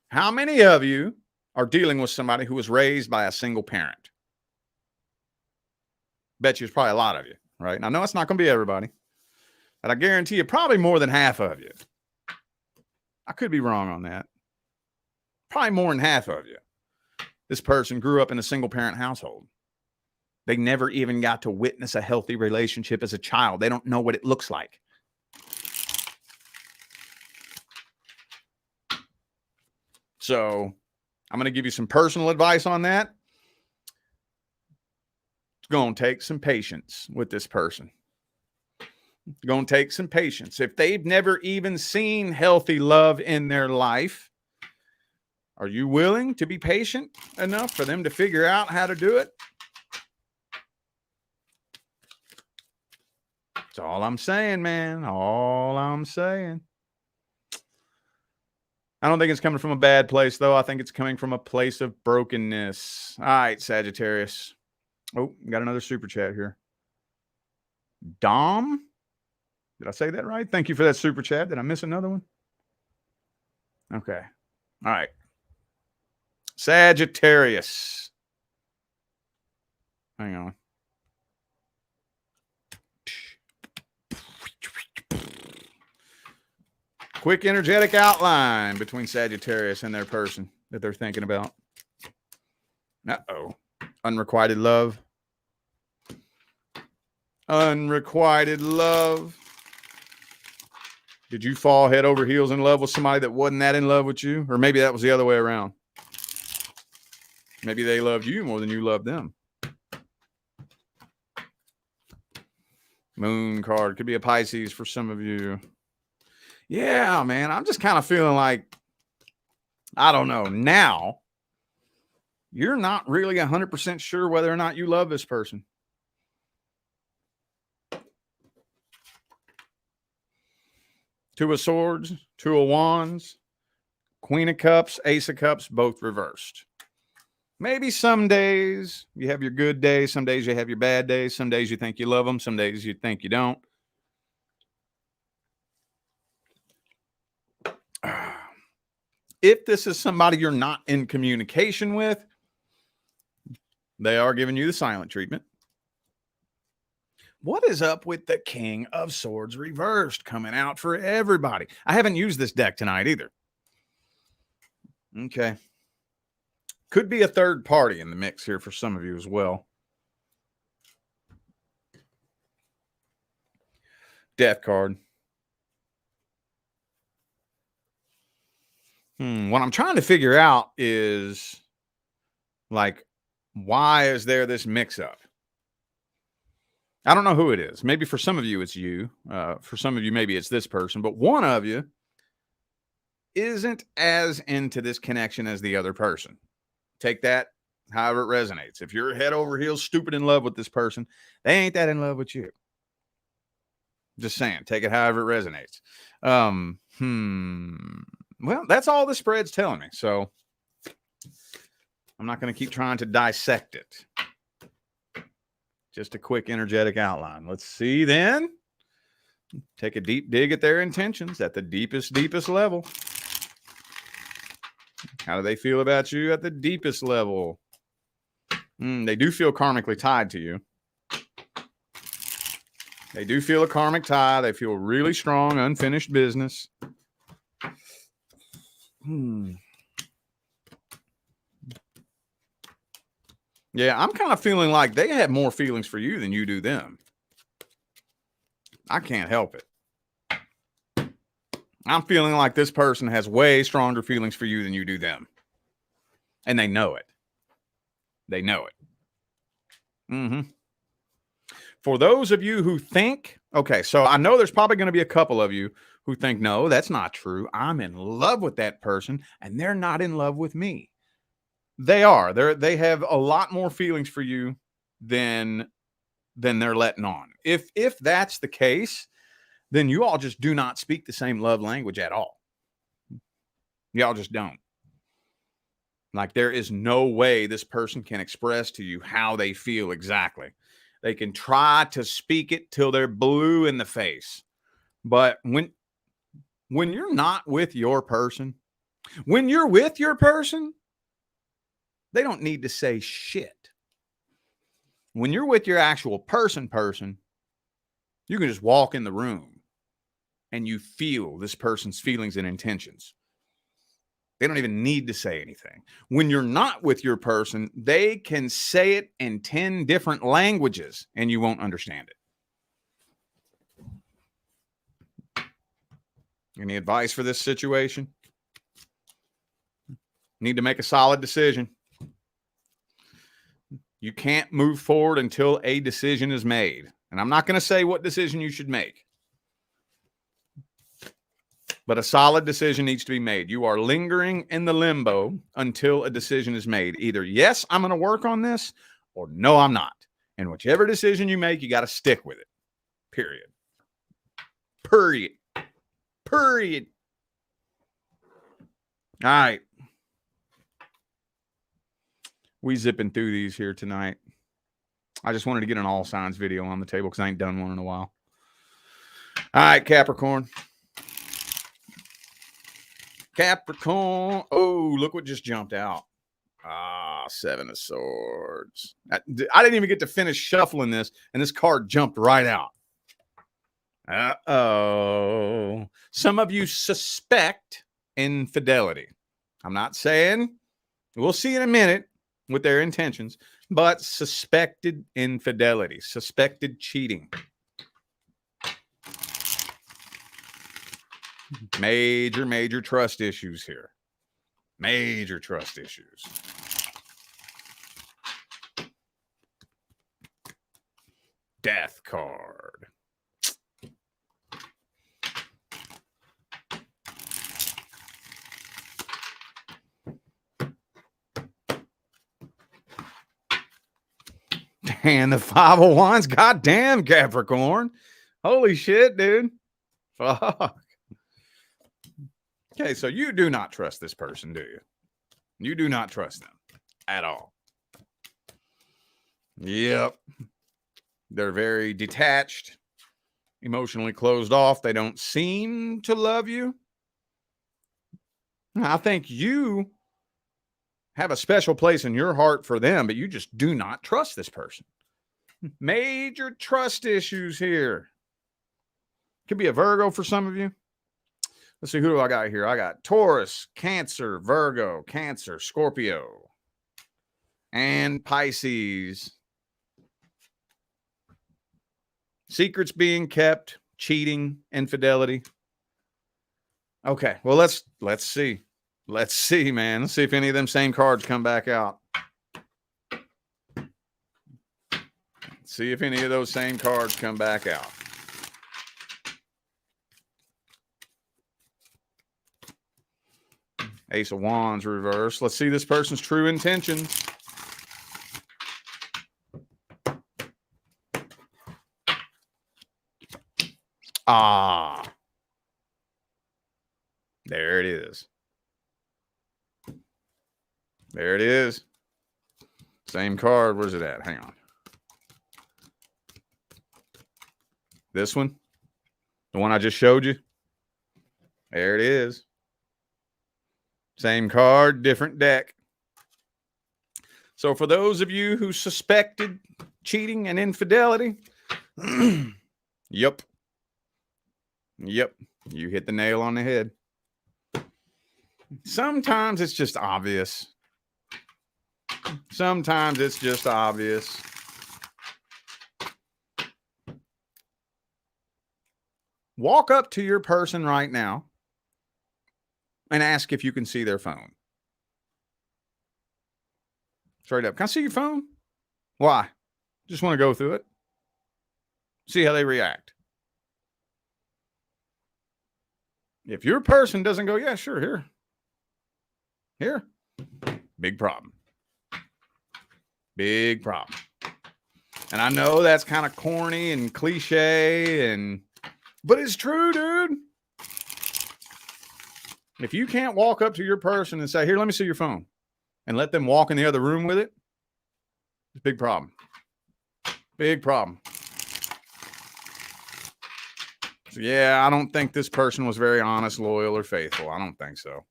How many of you are dealing with somebody who was raised by a single parent? Bet you it's probably a lot of you, right? And I know it's not going to be everybody, but I guarantee you probably more than half of you. I could be wrong on that. Probably more than half of you. This person grew up in a single parent household. They never even got to witness a healthy relationship as a child. They don't know what it looks like. So I'm going to give you some personal advice on that. It's going to take some patience with this person. It's going to take some patience. If they've never even seen healthy love in their life, are you willing to be patient enough for them to figure out how to do it? That's all I'm saying, man. All I'm saying. I don't think it's coming from a bad place, though. I think it's coming from a place of brokenness. All right, Sagittarius. Oh, got another super chat here. Dom? Did I say that right? Thank you for that super chat. Did I miss another one? Okay. All right. Sagittarius. Hang on. Quick energetic outline between Sagittarius and their person that they're thinking about. Uh-oh. Unrequited love. Unrequited love. Did you fall head over heels in love with somebody that wasn't that in love with you? Or maybe that was the other way around. Maybe they loved you more than you loved them. Moon card. Could be a Pisces for some of you. Yeah, man. I'm just kind of feeling like, I don't know. Now, you're not really 100% sure whether or not you love this person. Two of Swords, Two of Wands, Queen of Cups, Ace of Cups, both reversed. Maybe some days you have your good days. Some days you have your bad days. Some days you think you love them. Some days you think you don't. If this is somebody you're not in communication with, they are giving you the silent treatment. What is up with the King of Swords reversed coming out for everybody? I haven't used this deck tonight either. Okay. Could be a third party in the mix here for some of you as well. Death card. What I'm trying to figure out is, like, why is there this mix-up? I don't know who it is. Maybe for some of you, it's you. For some of you, maybe it's this person. But one of you isn't as into this connection as the other person. Take that however it resonates. If you're head over heels, stupid in love with this person, they ain't that in love with you. Just saying. Take it however it resonates. Well, that's all the spread's telling me. So I'm not going to keep trying to dissect it. Just a quick energetic outline. Let's see then. Take a deep dig at their intentions at the deepest level. How do they feel about you at the deepest level? They do feel karmically tied to you. They do feel a karmic tie. They feel really strong, unfinished business. Yeah, I'm kind of feeling like they have more feelings for you than you do them. I can't help it. I'm feeling like this person has way stronger feelings for you than you do them. And they know it. They know it. For those of you who think, okay, so I know there's probably going to be a couple of you who think, no, that's not true. I'm in love with that person and they're not in love with me. They are. They have a lot more feelings for you than they're letting on. If that's the case, then you all just do not speak the same love language at all. Y'all just don't. Like, there is no way this person can express to you how they feel exactly. They can try to speak it till they're blue in the face. But when when you're not with your person, when you're with your person, they don't need to say shit. When you're with your actual person, you can just walk in the room and you feel this person's feelings and intentions. They don't even need to say anything. When you're not with your person, they can say it in 10 different languages and you won't understand it. Any advice for this situation? Need to make a solid decision. You can't move forward until a decision is made. And I'm not going to say what decision you should make. But a solid decision needs to be made. You are lingering in the limbo until a decision is made. Either, yes, I'm going to work on this, or no, I'm not. And whichever decision you make, you got to stick with it. Period. Period. Period. All right. We zipping through these here tonight. I just wanted to get an all signs video on the table because I ain't done one in a while. All right, Capricorn. Capricorn. Oh, look what just jumped out. Seven of Swords. I didn't even get to finish shuffling this, and this card jumped right out. Uh-oh. Some of you suspect infidelity. I'm not saying, we'll see in a minute with their intentions, but suspected infidelity, suspected cheating. Major trust issues here. Major trust issues. Death card. And the Five of Wands. Goddamn, Capricorn. Holy shit, dude. Fuck. Okay, so you do not trust this person, do you? You do not trust them at all. Yep. They're very detached, emotionally closed off. They don't seem to love you. I think you have a special place in your heart for them, but you just do not trust this person. Major trust issues here. Could be a Virgo for some of you. Let's see, who do I got here? I got Taurus, Cancer, Virgo, Cancer, Scorpio, and Pisces. Secrets being kept, cheating, infidelity. Okay, well, let's see. Let's see, man. Let's see if any of them same cards come back out. See if any of those same cards come back out. Ace of Wands reverse. Let's see this person's true intentions. There it is. There it is. Same card. Where's it at? Hang on. This one? The one I just showed you? There it is. Same card, different deck. So for those of you who suspected cheating and infidelity, yep. You hit the nail on the head. Sometimes it's just obvious. Sometimes it's just obvious. Walk up to your person right now and ask if you can see their phone. Straight up. Can I see your phone? Why? Just want to go through it. See how they react. If your person doesn't go, yeah, sure, here, big problem. Big problem. And I know that's kind of corny and cliche, but it's true, dude. If you can't walk up to your person and say, here, let me see your phone, and let them walk in the other room with it, it's a big problem. Big problem. So yeah, I don't think this person was very honest, loyal, or faithful. I don't think so.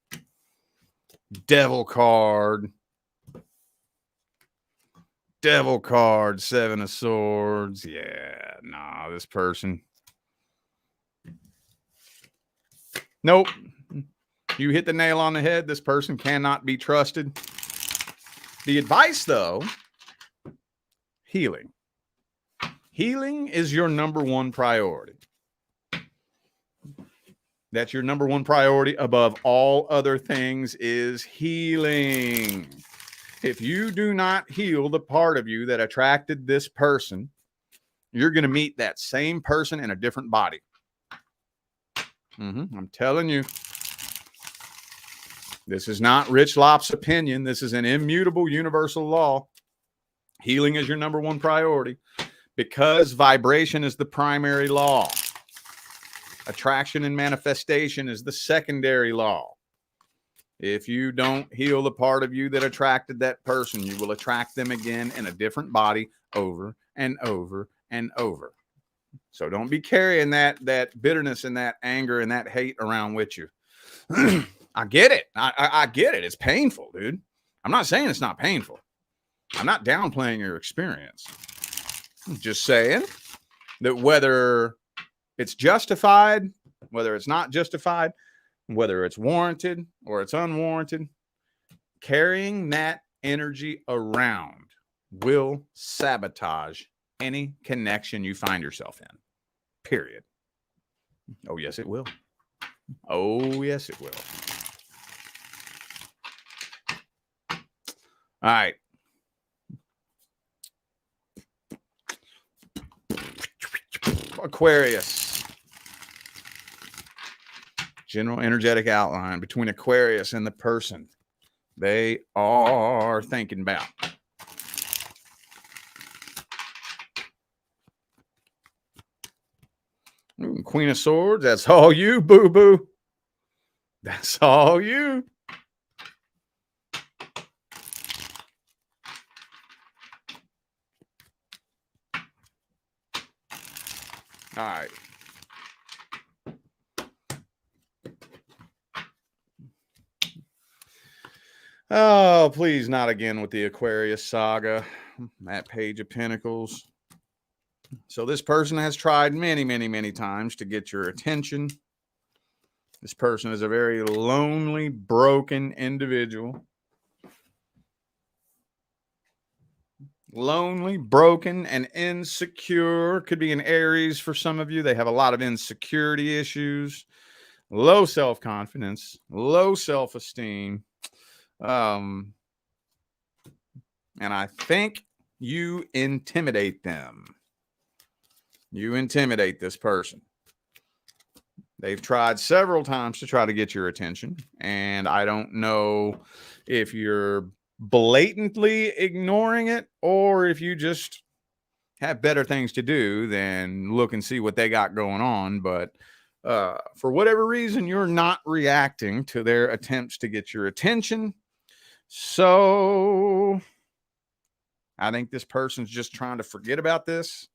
Devil card. Devil card, 7 of Swords. Yeah, nah, this person. Nope. You hit the nail on the head. This person cannot be trusted. The advice, though, healing. Healing is your number one priority. That's your number one priority above all other things is healing. If you do not heal the part of you that attracted this person, you're going to meet that same person in a different body. I'm telling you. This is not Rich Lopp's opinion. This is an immutable universal law. Healing is your number one priority because vibration is the primary law. Attraction and manifestation is the secondary law. If you don't heal the part of you that attracted that person, you will attract them again in a different body over and over and over. So don't be carrying that bitterness and that anger and that hate around with you. I get it. I get it. It's painful, dude. I'm not saying it's not painful. I'm not downplaying your experience. I'm just saying that whether it's justified, whether it's not justified, whether it's warranted or it's unwarranted, carrying that energy around will sabotage any connection you find yourself in. Period. Oh, yes, it will. Oh, yes, it will. All right. Aquarius. General energetic outline between Aquarius and the person they are thinking about. Ooh, Queen of Swords. That's all you, boo-boo. That's all you. All right. Oh, please, not again with the Aquarius saga. That Page of Pentacles. So this person has tried many, many, many times to get your attention. This person is a very lonely, broken individual. Lonely, broken, and insecure. Could be an Aries for some of you. They have a lot of insecurity issues, low self-confidence, low self-esteem. And I think you intimidate them. You intimidate this person. They've tried several times to try to get your attention. And I don't know if you're blatantly ignoring it or if you just have better things to do than look and see what they got going on. But for whatever reason, you're not reacting to their attempts to get your attention. So I think this person's just trying to forget about this.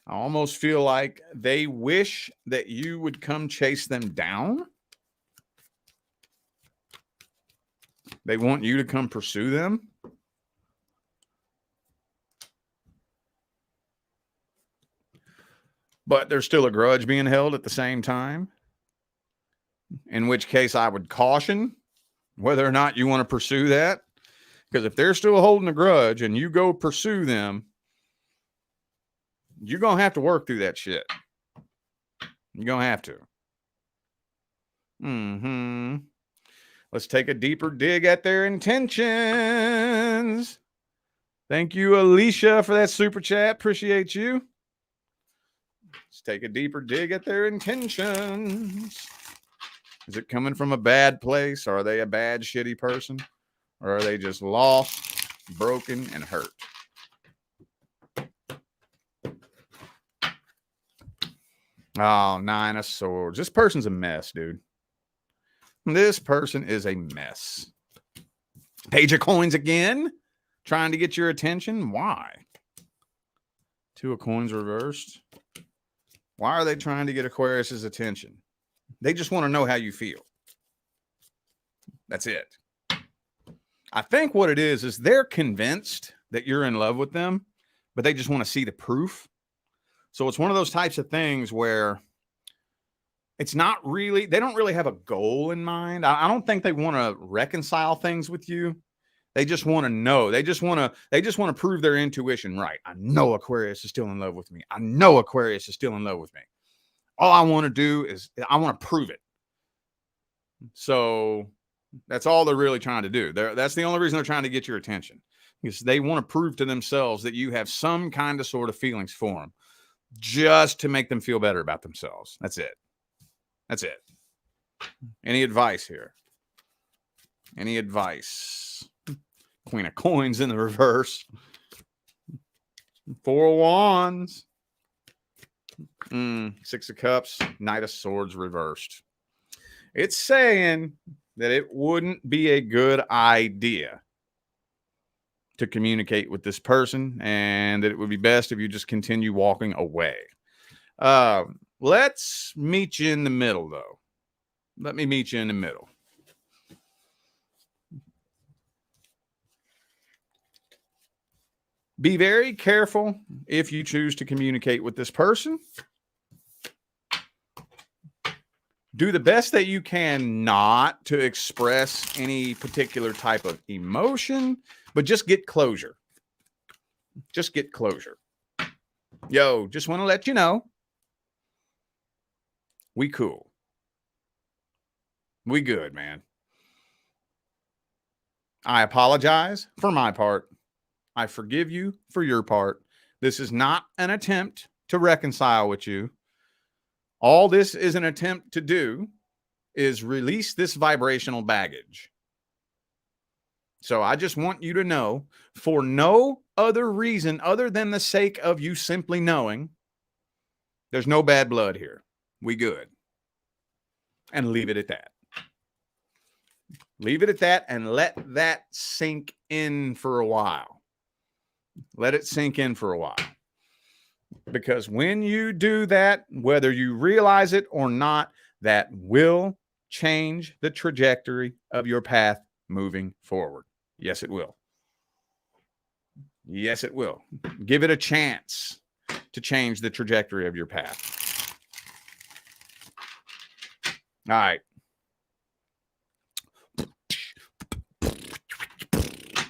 I almost feel like they wish that you would come chase them down. They want you to come pursue them. But there's still a grudge being held at the same time. In which case I would caution whether or not you want to pursue that. Because if they're still holding a grudge and you go pursue them, you're going to have to work through that shit. You're going to have to. Let's take a deeper dig at their intentions. Thank you, Alicia, for that super chat. Appreciate you. Let's take a deeper dig at their intentions. Is it coming from a bad place? Are they a bad, shitty person? Or are they just lost, broken, and hurt? Oh, 9 of Swords. This person's a mess, dude. This person is a mess. Page of Coins again. Trying to get your attention. Why? 2 of Coins reversed. Why are they trying to get Aquarius's attention? They just want to know how you feel. That's it. I think what it is they're convinced that you're in love with them, but they just want to see the proof. So it's one of those types of things where it's not really, they don't really have a goal in mind. I don't think they want to reconcile things with you. They just want to know. They just want to prove their intuition right. I know Aquarius is still in love with me. I know Aquarius is still in love with me. All I want to do is I want to prove it. So that's all they're really trying to do. That's the only reason they're trying to get your attention, because they want to prove to themselves that you have some kind of sort of feelings for them, just to make them feel better about themselves. That's it. That's it. Any advice here? Any advice? Queen of Coins in the reverse. 4 of Wands. 6 of Cups. Knight of Swords reversed. It's saying that it wouldn't be a good idea to communicate with this person, and that it would be best if you just continue walking away. Let's meet you in the middle, though. Let me meet you in the middle. Be very careful if you choose to communicate with this person. Do the best that you can not to express any particular type of emotion, but just get closure. Just get closure. Yo, just want to let you know, we cool. We good, man. I apologize for my part. I forgive you for your part. This is not an attempt to reconcile with you. All this is an attempt to do is release this vibrational baggage. So I just want you to know, for no other reason other than the sake of you simply knowing, there's no bad blood here. We good. And leave it at that. Leave it at that and let that sink in for a while. Let it sink in for a while. Because when you do that, whether you realize it or not, that will change the trajectory of your path moving forward. Yes, it will. Yes, it will. Give it a chance to change the trajectory of your path. All right.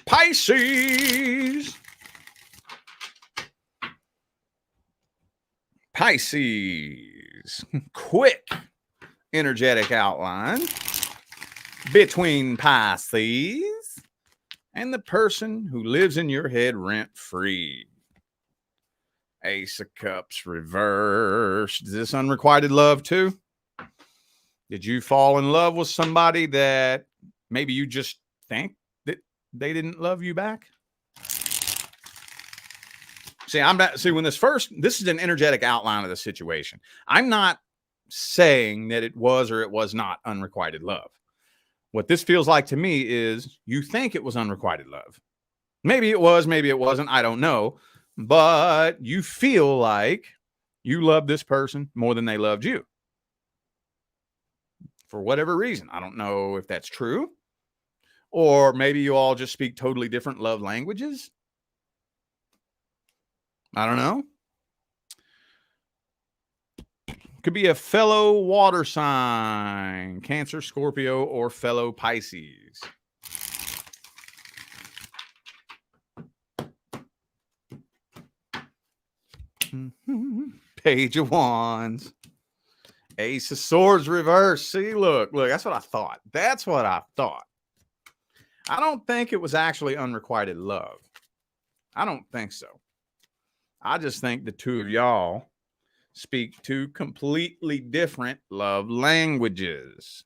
Pisces. Pisces. Quick energetic outline between Pisces and the person who lives in your head rent-free. Ace of Cups reversed. Is this unrequited love too? Did you fall in love with somebody that maybe you just think that they didn't love you back? See, this is an energetic outline of the situation. I'm not saying that it was or it was not unrequited love. What this feels like to me is you think it was unrequited love. Maybe it was, maybe it wasn't. I don't know. But you feel like you loved this person more than they loved you. For whatever reason. I don't know if that's true. Or maybe you all just speak totally different love languages. I don't know. Could be a fellow water sign, Cancer, Scorpio, or fellow Pisces. Page of Wands. Ace of Swords reverse. See, look, that's what I thought. That's what I thought. I don't think it was actually unrequited love. I don't think so. I just think the two of y'all speak two completely different love languages.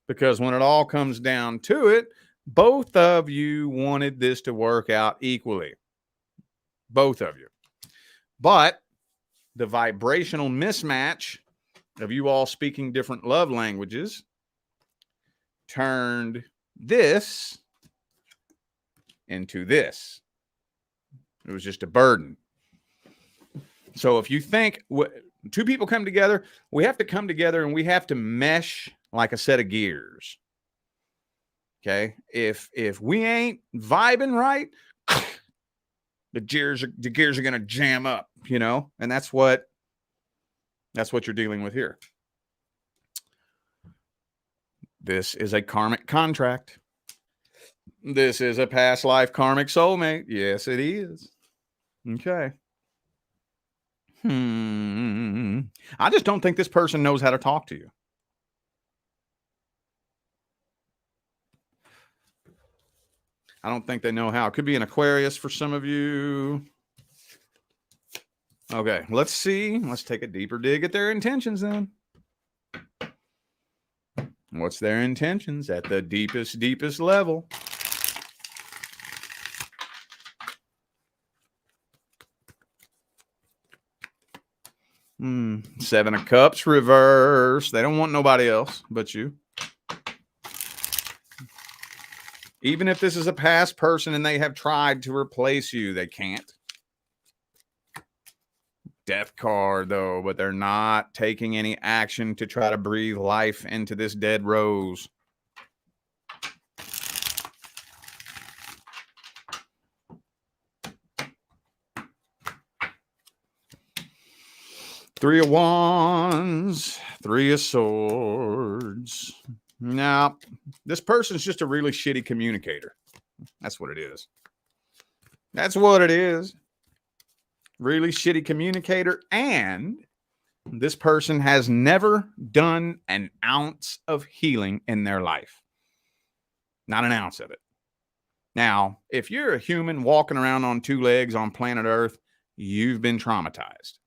Because when it all comes down to it, both of you wanted this to work out equally. Both of you. But the vibrational mismatch of you all speaking different love languages turned this into this. It was just a burden. So if you think two people come together, we have to come together and we have to mesh like a set of gears. Okay. If we ain't vibing right, the gears are going to jam up, you know, and that's what you're dealing with here. This is a karmic contract. This is a past life karmic soulmate. Yes, it is. Okay. I just don't think this person knows how to talk to you. I don't think they know how. It could be an Aquarius for some of you. Okay, let's see. Let's take a deeper dig at their intentions then. What's their intentions at the deepest level? Seven of Cups reverse. They don't want nobody else but you. Even if this is a past person and they have tried to replace you, they can't. Death card, though, but they're not taking any action to try to breathe life into this dead rose. Three of Wands, Three of Swords. Now, this person's just a really shitty communicator. That's what it is. That's what it is. Really shitty communicator. And this person has never done an ounce of healing in their life. Not an ounce of it. Now, if you're a human walking around on two legs on planet Earth, you've been traumatized.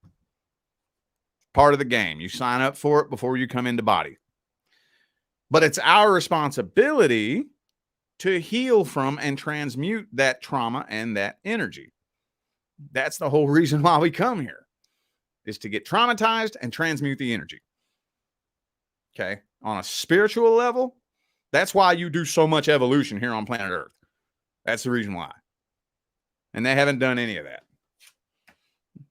Part of the game. You sign up for it before you come into body. But it's our responsibility to heal from and transmute that trauma and that energy. That's the whole reason why we come here, is to get traumatized and transmute the energy. Okay. On a spiritual level, that's why you do so much evolution here on planet Earth. That's the reason why. And they haven't done any of that.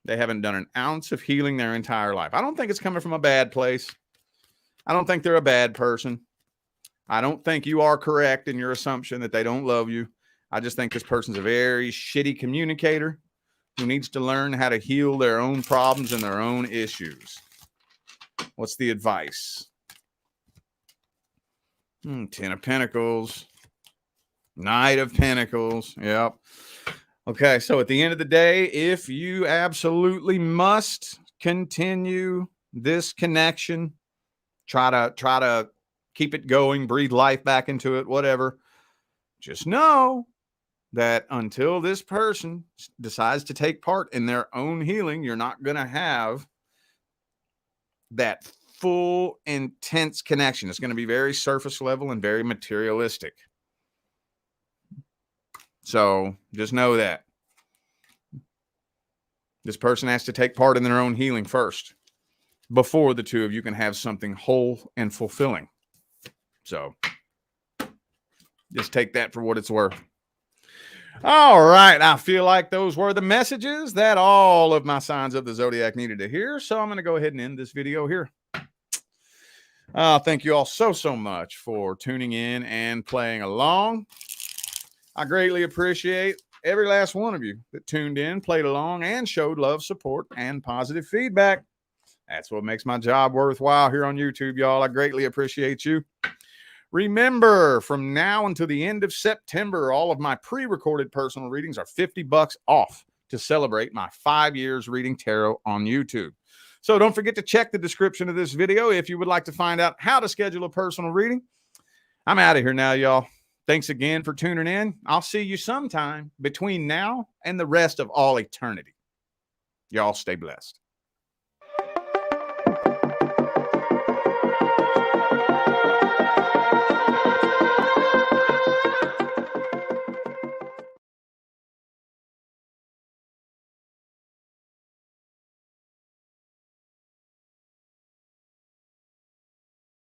They haven't done an ounce of healing their entire life. I don't think it's coming from a bad place. I don't think they're a bad person. I don't think you are correct in your assumption that they don't love you. I just think this person's a very shitty communicator who needs to learn how to heal their own problems and their own issues. What's the advice? Ten of Pentacles. Knight of Pentacles. Yep. Okay, so at the end of the day, if you absolutely must continue this connection, try to keep it going, breathe life back into it, whatever, just know that until this person decides to take part in their own healing, you're not going to have that full, intense connection. It's going to be very surface level and very materialistic. So just know that this person has to take part in their own healing first before the two of you can have something whole and fulfilling. So just take that for what it's worth. All right. I feel like those were the messages that all of my signs of the zodiac needed to hear. So I'm going to go ahead and end this video here. Thank you all so much for tuning in and playing along. I greatly appreciate every last one of you that tuned in, played along, and showed love, support, and positive feedback. That's what makes my job worthwhile here on YouTube, y'all. I greatly appreciate you. Remember, from now until the end of September, all of my pre-recorded personal readings are $50 off to celebrate my 5 years reading tarot on YouTube. So don't forget to check the description of this video if you would like to find out how to schedule a personal reading. I'm out of here now, y'all. Thanks again for tuning in. I'll see you sometime between now and the rest of all eternity. Y'all stay blessed.